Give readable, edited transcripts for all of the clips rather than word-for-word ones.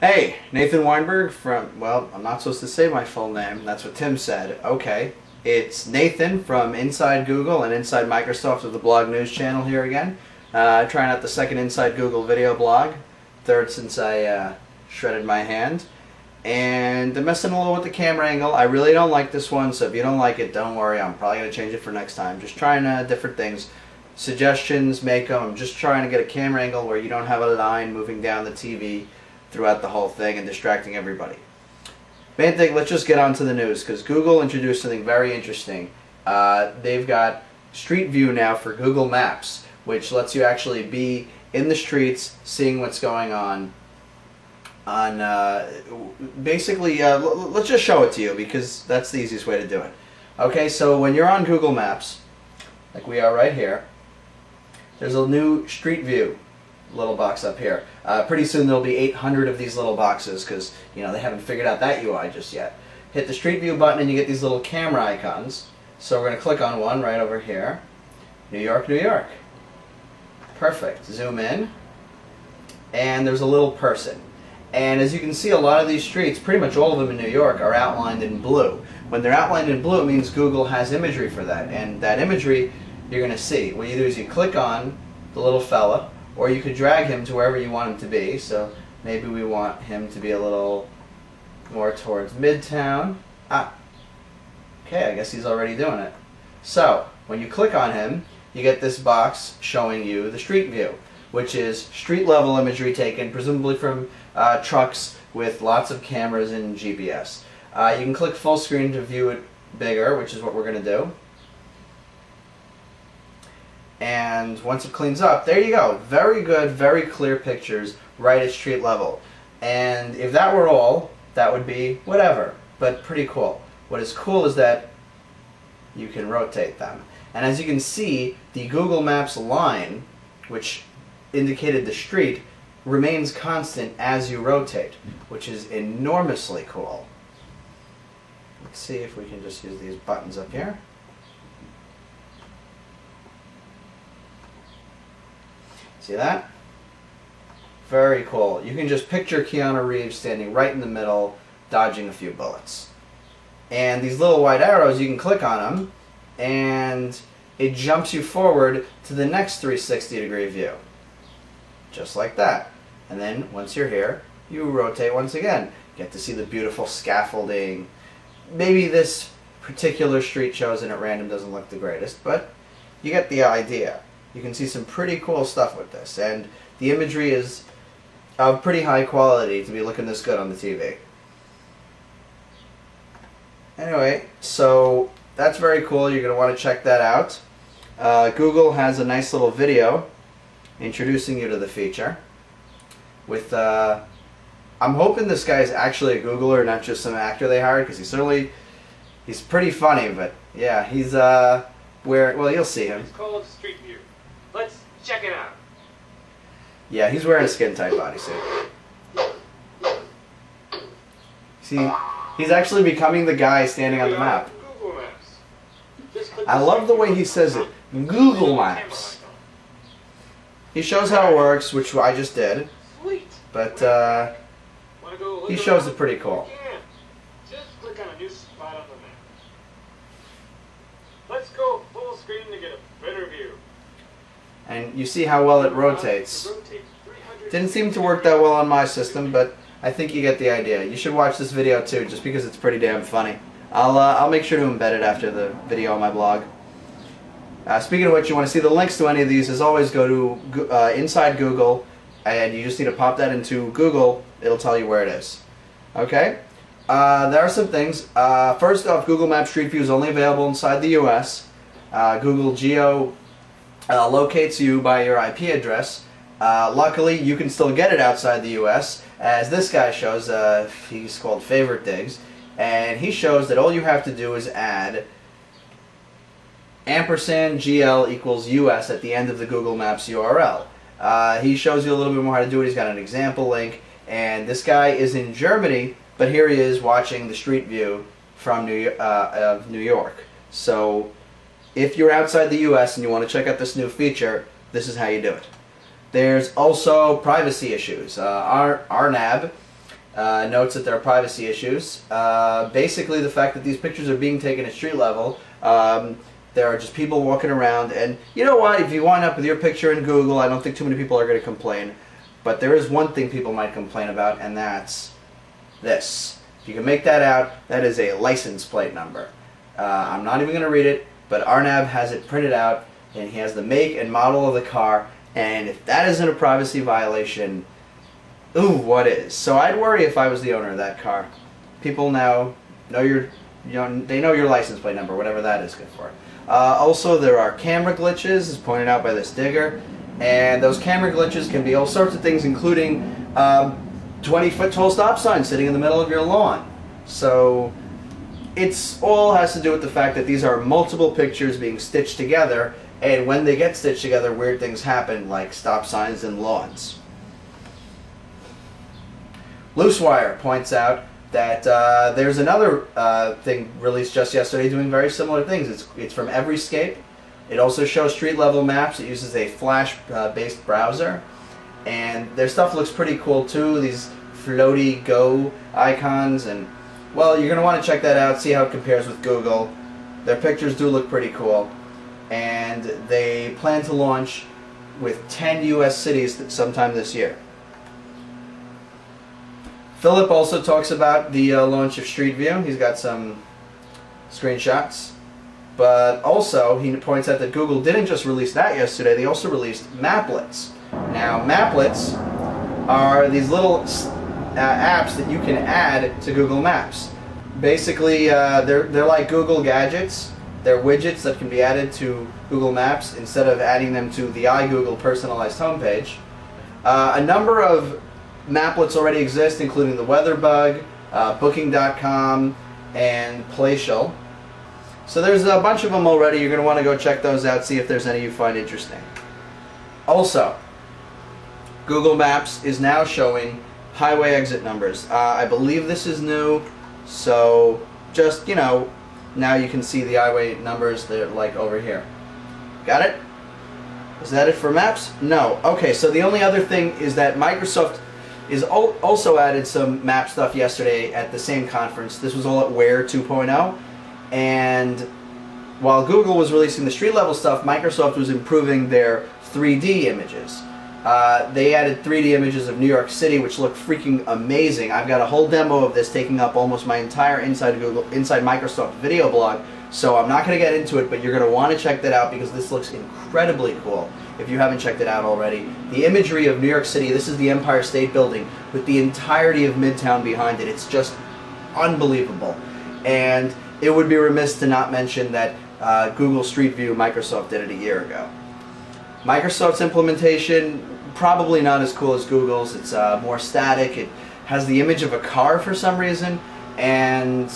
Hey, Nathan Weinberg from, well, I'm not supposed to say my full name. That's what Tim said. Okay. It's Nathan from Inside Google and Inside Microsoft of the Blog News channel here again. Trying out the second Inside Google video blog. Third since I shredded my hand. And I'm messing a little with the camera angle. I really don't like this one, so if you don't like it, don't worry. I'm probably going to change it for next time. Just trying different things. Suggestions, make them. I'm just trying to get a camera angle where you don't have a line moving down the TV throughout the whole thing and distracting everybody. Main thing, let's just get on to the news, because Google introduced something very interesting. They've got StreetView now for Google Maps, which lets you actually be in the streets seeing what's going on. Basically, let's just show it to you, because that's the easiest way to do it. Okay, so when you're on Google Maps, like we are right here, there's a new StreetView little box up here. Pretty soon there'll be 800 of these little boxes, because they haven't figured out that UI just yet. Hit the StreetView button and you get these little camera icons. So we're going to click on one right over here. New York, New York. Perfect. Zoom in. And there's a little person. And as you can see, a lot of these streets, pretty much all of them in New York, are outlined in blue. When they're outlined in blue, it means Google has imagery for that. And that imagery you're going to see. What you do is you click on the little fella, or you could drag him to wherever you want him to be. So maybe we want him to be a little more towards Midtown. Okay, I guess he's already doing it. So when you click on him, you get this box showing you the street view, which is street level imagery taken presumably from trucks with lots of cameras and GPS. You can click full screen to view it bigger, which is what we're going to do. And once it cleans up, there you go. Very good, very clear pictures right at street level. And if that were all, that would be whatever, but pretty cool. What is cool is that you can rotate them. And as you can see, the Google Maps line, which indicated the street, remains constant as you rotate, which is enormously cool. Let's see if we can just use these buttons up here. See that? Very cool. You can just picture Keanu Reeves standing right in the middle, dodging a few bullets. And these little white arrows, you can click on them, and it jumps you forward to the next 360-degree view. Just like that. And then, once you're here, you rotate once again. Get to see the beautiful scaffolding. Maybe this particular street chosen at random doesn't look the greatest, but you get the idea. You can see some pretty cool stuff with this, and the imagery is of pretty high quality to be looking this good on the TV. Anyway, so that's very cool. You're going to want to check that out. Google has a nice little video introducing you to the feature. With I'm hoping this guy is actually a Googler, not just some actor they hired, because he's pretty funny. But yeah, he's well, you'll see him. It's called StreetView. Let's check it out. Yeah, he's wearing a skin-tight bodysuit. See, he's actually becoming the guy standing on the map. Google Maps. I love the way he says it. Google Maps. He shows how it works, which I just did. Sweet. But he shows it pretty cool. Just click on a new spot on the map. Let's go full screen to get a better view. And you see how well it rotates. Didn't seem to work that well on my system, but I think you get the idea. You should watch this video too, just because it's pretty damn funny. I'll make sure to embed it after the video on my blog. Speaking of which, you want to see the links to any of these, as always, go to Inside Google, and you just need to pop that into Google. It'll tell you where it is. Okay? There are some things. First off, Google Maps Street View is only available inside the US. Google Geo locates you by your IP address. Luckily, you can still get it outside the US, as this guy shows. He's called Favorite Digs, and he shows that all you have to do is add &GL equals US at the end of the Google Maps URL. He shows you a little bit more how to do it. He's got an example link, and this guy is in Germany, but here he is watching the street view from New York. So if you're outside the US and you want to check out this new feature, this is how you do it. There's also privacy issues. RNAB notes that there are privacy issues. Basically, the fact that these pictures are being taken at street level. There are just people walking around, and you know what? If you wind up with your picture in Google, I don't think too many people are going to complain. But there is one thing people might complain about, and that's this. If you can make that out, that is a license plate number. I'm not even going to read it, but Arnav has it printed out, and he has the make and model of the car, and if that isn't a privacy violation, ooh, what is? So I'd worry if I was the owner of that car. People now know they know your license plate number, whatever that is good for. Also, there are camera glitches, as pointed out by this digger, and those camera glitches can be all sorts of things, including 20-foot tall stop signs sitting in the middle of your lawn. So it's all has to do with the fact that these are multiple pictures being stitched together, and when they get stitched together, weird things happen, like stop signs and lawns. Loosewire points out that there's another thing released just yesterday doing very similar things. It's from Everyscape. It also shows street level maps. It uses a Flash-based browser, and their stuff looks pretty cool too. These floaty Go icons, and well, you're going to want to check that out, see how it compares with Google. Their pictures do look pretty cool, and they plan to launch with 10 U.S. cities sometime this year. Philip also talks about the launch of StreetView. He's got some screenshots. But also, he points out that Google didn't just release that yesterday, they also released Maplets. Now, Maplets are these little apps that you can add to Google Maps. Basically, they're like Google Gadgets. They're widgets that can be added to Google Maps instead of adding them to the iGoogle personalized homepage. A number of Maplets already exist, including the Weatherbug, Booking.com, and Placial. So there's a bunch of them already. You're going to want to go check those out, see if there's any you find interesting. Also, Google Maps is now showing highway exit numbers. I believe this is new, so just, now you can see the highway numbers. They're like over here. Got it? Is that it for maps? No. Okay, so the only other thing is that Microsoft is also added some map stuff yesterday at the same conference. This was all at Wear 2.0, and while Google was releasing the street level stuff, Microsoft was improving their 3D images. They added 3D images of New York City, which look freaking amazing. I've got a whole demo of this taking up almost my entire Inside Microsoft video blog, so I'm not going to get into it, but you're going to want to check that out because this looks incredibly cool. If you haven't checked it out already, the imagery of New York City, this is the Empire State Building with the entirety of Midtown behind it. It's just unbelievable. And it would be remiss to not mention that Google Street View, Microsoft did it a year ago. Microsoft's implementation, probably not as cool as Google's. It's more static. It has the image of a car for some reason, and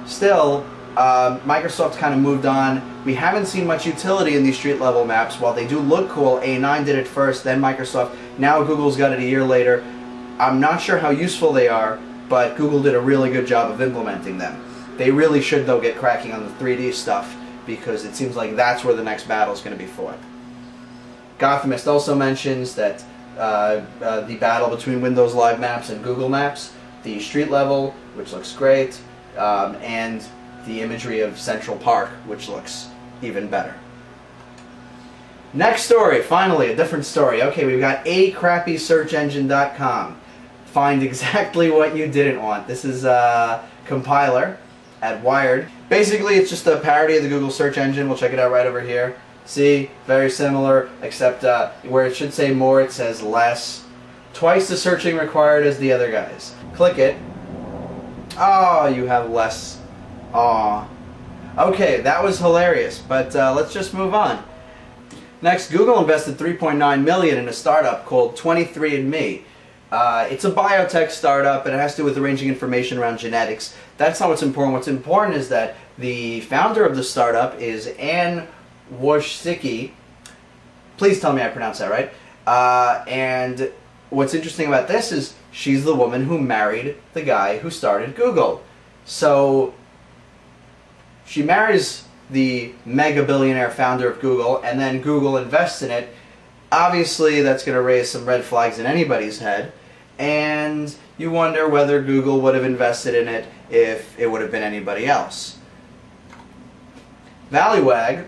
still, Microsoft kind of moved on. We haven't seen much utility in these street level maps. While they do look cool, A9 did it first, then Microsoft. Now Google's got it a year later. I'm not sure how useful they are, but Google did a really good job of implementing them. They really should, though, get cracking on the 3D stuff, because it seems like that's where the next battle is going to be fought. Gothamist also mentions that the battle between Windows Live Maps and Google Maps, the street level, which looks great, and the imagery of Central Park, which looks even better. Next story, finally, a different story. Okay, we've got acrappysearchengine.com. Find exactly what you didn't want. This is a compiler at Wired. Basically, it's just a parody of the Google search engine. We'll check it out right over here. See, very similar, except where it should say more, it says less. Twice the searching required as the other guys. Click it. Oh, you have less. Aw. Okay, that was hilarious, but let's just move on. Next, Google invested $3.9 million in a startup called 23andMe. It's a biotech startup, and it has to do with arranging information around genetics. That's not what's important. What's important is that the founder of the startup is Anne Wojcicki. Please tell me I pronounced that right. And what's interesting about this is she's the woman who married the guy who started Google. So she marries the mega billionaire founder of Google, and then Google invests in it. Obviously, that's going to raise some red flags in anybody's head. And you wonder whether Google would have invested in it if it would have been anybody else. Valleywag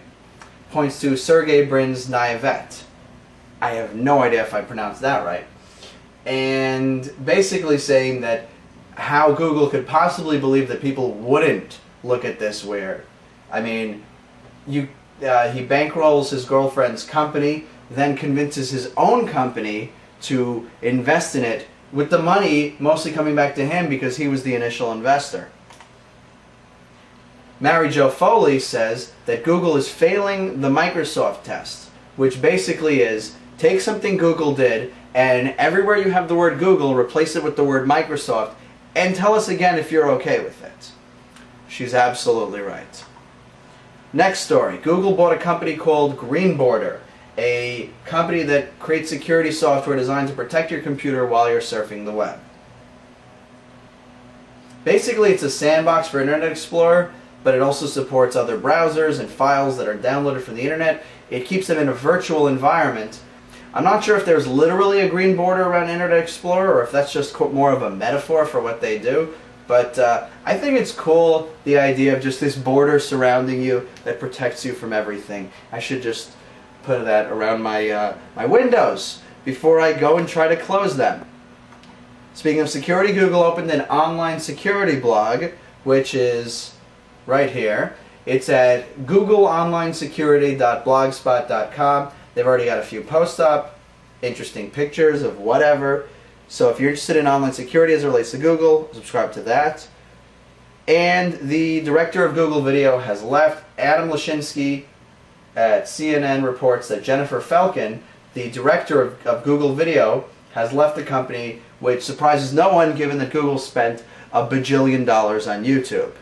points to Sergey Brin's Naivete. I have no idea if I pronounced that right. And basically saying that how Google could possibly believe that people wouldn't look at this weird. I mean, he bankrolls his girlfriend's company, then convinces his own company to invest in it, with the money mostly coming back to him because he was the initial investor. Mary Jo Foley says that Google is failing the Microsoft test, which basically is take something Google did and everywhere you have the word Google, replace it with the word Microsoft and tell us again if you're okay with it. She's absolutely right. Next story. Google bought a company called Green Border, a company that creates security software designed to protect your computer while you're surfing the web. Basically, it's a sandbox for Internet Explorer, but it also supports other browsers and files that are downloaded from the internet. It keeps them in a virtual environment. I'm not sure if there's literally a green border around Internet Explorer or if that's just more of a metaphor for what they do. But I think it's cool, the idea of just this border surrounding you that protects you from everything. I should just put that around my windows before I go and try to close them. Speaking of security, Google opened an online security blog, which is right here. It's at googleonlinesecurity.blogspot.com. They've already got a few posts up, interesting pictures of whatever. So if you're interested in online security as it relates to Google, subscribe to that. And the director of Google Video has left. Adam Lashinsky at CNN reports that Jennifer Falcon, the director of Google Video, has left the company, which surprises no one given that Google spent $1 bajillion on YouTube.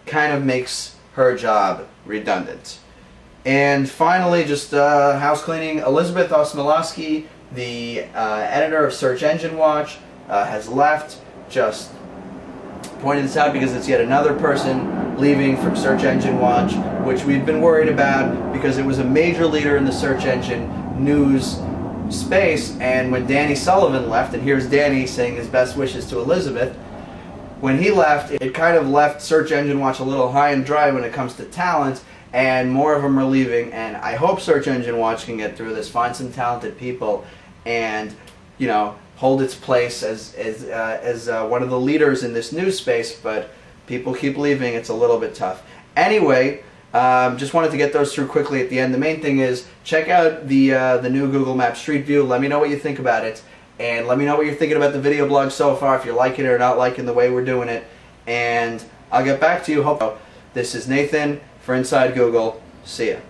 Kind of makes her job redundant. And finally, just house cleaning, Elizabeth Osmolowski, the editor of Search Engine Watch, has left. Just pointed this out because it's yet another person leaving from Search Engine Watch, which we've been worried about because it was a major leader in the search engine news space. And when Danny Sullivan left, and here's Danny saying his best wishes to Elizabeth, when he left, it kind of left Search Engine Watch a little high and dry when it comes to talent, and more of them are leaving. And I hope Search Engine Watch can get through this, find some talented people, and hold its place as one of the leaders in this news space. But people keep leaving; it's a little bit tough. Anyway, just wanted to get those through quickly at the end. The main thing is check out the new Google Maps Street View. Let me know what you think about it. And let me know what you're thinking about the video blog so far, if you're liking it or not liking the way we're doing it. And I'll get back to you. This is Nathan for Inside Google. See ya.